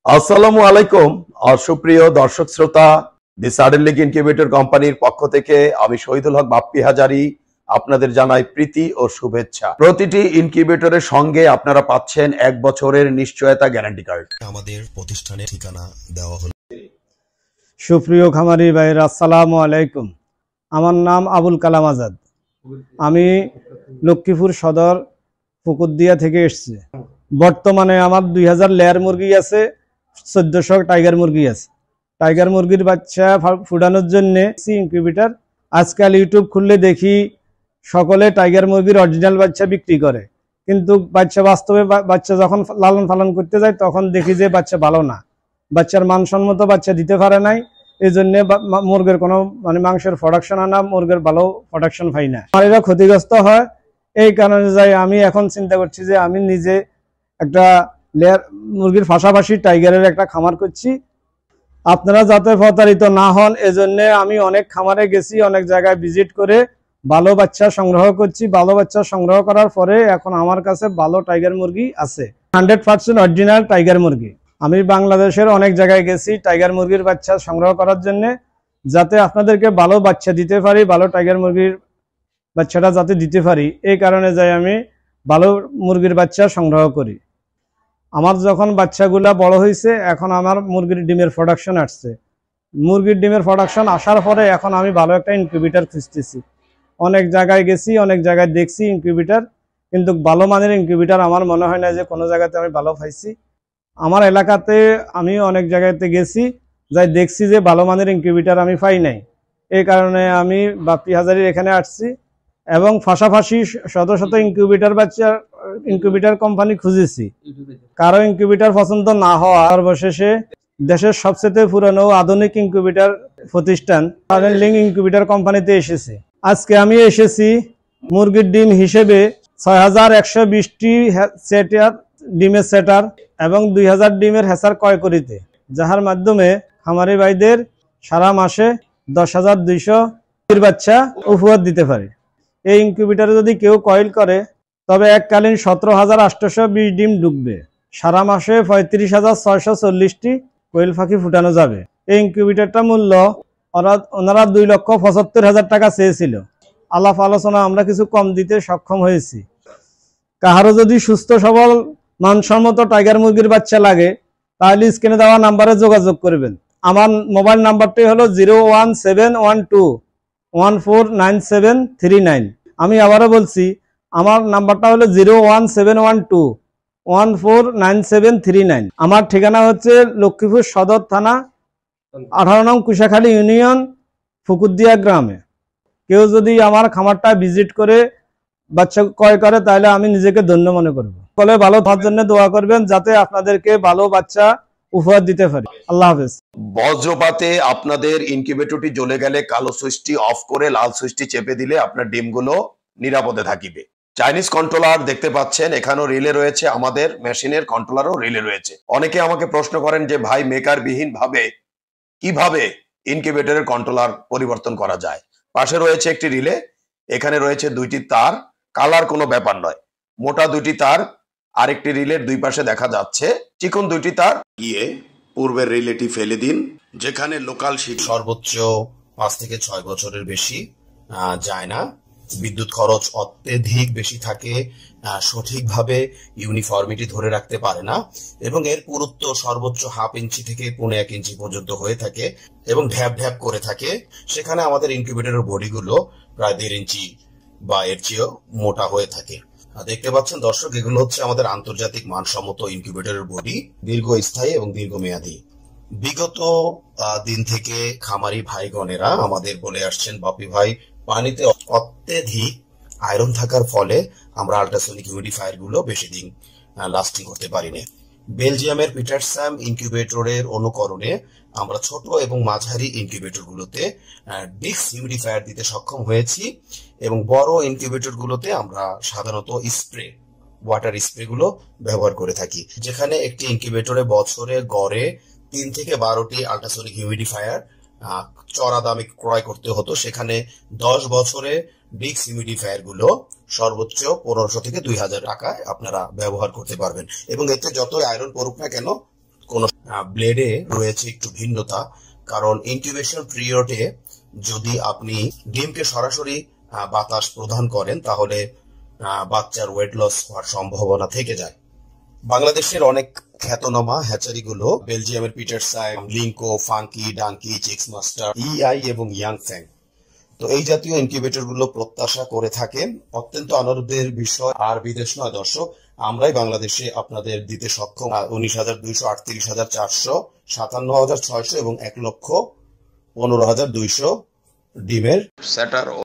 আসসালামু আলাইকুম। সুপ্রিয় দর্শক শ্রোতা, দি সাডেন লিগ ইনকিউবেটর কোম্পানির পক্ষ থেকে আমি শহীদুল হক বাপ্পি হাজারি আপনাদের জানাই প্রীতি ও শুভেচ্ছা। প্রতিটি ইনকিউবেটরের সঙ্গে আপনারা পাচ্ছেন 1 বছরের নিশ্চয়তা গ্যারান্টি কার্ড। আমাদের প্রতিষ্ঠানের ঠিকানা দেওয়া হলো। সুপ্রিয় খামারি ভাইরা, আসসালামু আলাইকুম। আমার নাম আবুল কালাম আজাদ। আমি লক্ষ্মীপুর সদর পুকুরদিয়া থেকে এসেছি। বর্তমানে আমার 2000 লেয়ার মুরগি আছে, 1400 টাইগার মুরগি আছে। টাইগার মুরগির বাচ্চা ফুটানোর জন্য ইনকিউবেটর। আজকাল ইউটিউব খুললে দেখি সকলে টাইগার মুরগির অরিজিনাল বাচ্চা বিক্রি করে, কিন্তু বাচ্চা বাস্তবে বাচ্চা যখন লালন পালন করতে যায় তখন দেখি যে বাচ্চা ভালো না, বাচ্চার মানসম্মত বাচ্চা দিতে পারে নাই। এই জন্য মুরগের কোনো মাংসের প্রোডাকশন আনা, মুরগের ভালো প্রোডাকশন পাই না, খামারিরা ক্ষতিগ্রস্ত হয়। এই কারণে যাই আমি এখন চিন্তা করছি যে আমি নিজে একটা লেয়ার মুরগির পাশাপাশি টাইগারের একটা খামার করছি। আপনারা যাতে প্রতারিত না হন এজন্য আমি অনেক খামারে গেছি, অনেক জায়গায় ভিজিট করে ভালো বাচ্চা সংগ্রহ করছি। ভালো বাচ্চা সংগ্রহ করার পরে এখন আমার কাছে ভালো টাইগার মুরগি আছে, 100% অরিজিনাল টাইগার মুরগি। আমি বাংলাদেশের অনেক জায়গায় গেছি টাইগার মুরগির বাচ্চা সংগ্রহ করার জন্য, যাতে আপনাদেরকে ভালো বাচ্চা দিতে পারি, ভালো টাইগার মুরগির বাচ্চাটা যাতে দিতে পারি। এই কারণে যাই আমি ভালো মুরগির বাচ্চা সংগ্রহ করি। আমার যখন বাচ্চাগুলা বড় হয়েছে, এখন আমার মুরগির ডিমের প্রোডাকশন আসছে। মুরগির ডিমের প্রোডাকশন আসার পরে এখন আমি ভালো একটা ইনকিউবেটর খুঁজতেছি। অনেক জায়গায় গেছি, অনেক জায়গায় দেখছি ইনকিউবেটর, কিন্তু ভালো মানের ইনকিউবেটর আমার মনে হয় না যে কোনো জায়গাতে আমি ভালো পাইছি। আমার এলাকাতে আমি অনেক জায়গাতে গেছি, যাই দেখছি যে ভালো মানের ইনকিউবেটর আমি পাই নাই। এই কারণে আমি বাপ্পি হাজারির এখানে আসছি এবং পাশাপাশি শত শত ইনকিউবেটর কোম্পানি খুঁজেছি। কারো ইনকিউবেটর পছন্দ না হওয়া সর্বশেষে দেশের সবচেয়ে পুরনো আধুনিক ইনকিউবেটর প্রতিষ্ঠান সাডেন লিগ ইনকিউবেটর কোম্পানিতে এসেছি। আজকে আমি এসেছি মুরগির ডিম হিসেবে 6120টি সেটার ডিমের সেটার এবং 2000 ডিমের হ্যাচার ক্রয় করিতে, যাহার মাধ্যমে খামারি ভাইদের সারা মাসে 10,200 বাচ্চা উপহার দিতে পারে। এই ইনকিউবেটরে যদি কেউ কয়েল করে তবে এককালীন 17,820 ডিম ঢুকবে। সারা মাসে 35,640টি কোয়েল পাখি ফুটানো যাবে। এই ইনকিউবেটরটা মূল্য ওনারা 2,75,000 টাকা চেয়েছিল। আলাপ আলোচনা আমরা কিছু কম দিতে সক্ষম হয়েছি। কাহারও যদি সুস্থ সবল মানসম্মত টাইগার মুরগির বাচ্চা লাগে তাহলে স্ক্রিনে দেওয়া নাম্বারে যোগাযোগ করবেন। আমার মোবাইল নাম্বারটি হলো 01712149739। আমি আবারও বলছি, আমার নাম্বারটা হলো 01712149739। আমার ঠিকানা হচ্ছে লক্ষ্মীপুর সদর থানা, 18 নং কুশাখালী ইউনিয়ন, পুকুরদিয়া গ্রামে। কেউ যদি আমার খামারটা ভিজিট করে বাচ্চা ক্রয় করে তাহলে আমি নিজেকে ধন্য মনে করব। সকলে ভালো থাকার জন্য দোয়া করবেন, যাতে আপনাদেরকে ভালো বাচ্চা উপহার দিতে পারি। আল্লাহ হাফেজ। বজ্রপাতে আপনাদের ইনকিউবেটরটি জ্বলে গেলে কালো সুইচটি অফ করে লাল সুইচটি চেপে দিলে আপনার ডিমগুলো নিরাপদে থাকিবে। চাইনিজ কন্ট্রোলার দেখতে পাচ্ছেন, এখানেও রিলে রয়েছে, আমাদের মেশিনের কন্ট্রোলারও রিলে রয়েছে। অনেকে আমাকে প্রশ্ন করেন যে ভাই, মেকার বিহীন ভাবে কিভাবে ইনকিউবেটরের কন্ট্রোলার পরিবর্তন করা যায়। পাশে রয়েছে একটি রিলে, এখানে রয়েছে 2টি তার, কালার কোনো ব্যাপার নয়। মোটা 2টি তার, আরেকটি রিলের 2 পাশে দেখা যাচ্ছে চিকন 2টি তার। গিয়ে পূর্বের রিলেটি ফেলে দিন, যেখানে লোকাল শিট সর্বোচ্চ 5 থেকে 6 বছরের বেশি যায় না। বিদ্যুৎ খরচ অত্যধিক বেশি থাকে, সঠিকভাবে ইউনিফর্মিটি ধরে রাখতে পারে না এবং এর পুরুত্ব সর্বোচ্চ 1/2 ইঞ্চি থেকে 1.5 ইঞ্চি পর্যন্ত হয়ে থাকে এবং ঢ্যাপ ঢ্যাপ করে থাকে। সেখানে আমাদের ইনকিউবেটরের বডিগুলো প্রায় 1.5 ইঞ্চি বা এর চেয়েও মোটা হয়ে থাকে। দেখতে পাচ্ছেন দর্শক, এগুলো হচ্ছে আমাদের আন্তর্জাতিক মানসম্মত ইনকিউবেটরের বডি, দীর্ঘস্থায়ী এবং দীর্ঘমেয়াদী। বিগত দিন থেকে খামারি ভাইগণেরা আমাদের বলে আসছেন, বাপি ভাই, পানিতে অত্যধিক আয়রন থাকার ফলে আমরা আল্ট্রাসনিক হিউমিডিফায়ার গুলো বেশি দিন লাস্টিং করতে পারি না। বেলজিয়ামের পিটারস্যাম ইনকিউবেটরের অনুকরণে আমরা ছোট এবং মাঝারি ইনকিউবেটর গুলোতে ডিক্স হিউমিডিফায়ার দিতে সক্ষম হয়েছি এবং বড় ইনকিউবেটর গুলোতে আমরা সাধারণত ওয়াটার স্প্রে গুলো ব্যবহার করে থাকি। যেখানে একটি ইনকিউবেটরে বছরে গড়ে 3 থেকে 12টি আল্ট্রাসনিক হিউমিডিফায়ার চড়া দামে ক্রয় করতে হতো, সেখানে 10 বছরে ডিক্স হিউমিডিফায়ার গুলো সর্বোচ্চ 1500 থেকে 2000 টাকায় আপনারা ব্যবহার করতে পারবেন এবং এতে যতই আয়রন পড়ুক না কেন কোন ব্লেডে রয়েছে একটু ভিন্নতা, কারণ ইনকিউবেশন পিরিয়ডে যদি আপনি ডিমকে সরাসরি বাতাস প্রদান করেন তাহলে বাচ্চার ওয়েট লস হওয়ার সম্ভাবনা থেকে যায়। বাংলাদেশের অনেক খ্যাতনামা হ্যাচারিগুলো বেলজিয়ামের পিটারসাইম, লিঙ্কো, ফাঙ্কি, ডাঙ্কি, চিক্স মাস্টার, ইআই এবং ইয়াংফ্যাং, তো এই জাতীয় ইনকিউবেটর গুলো প্রত্যাশা করে থাকেন। অত্যন্ত আনন্দের বিষয়, আর বিদেশ নয় দর্শক, আমরাই বাংলাদেশে আপনাদের দিতে সক্ষম 19,200, 38,400, 57,600 এবং 1,15,200 ডিমের সেটার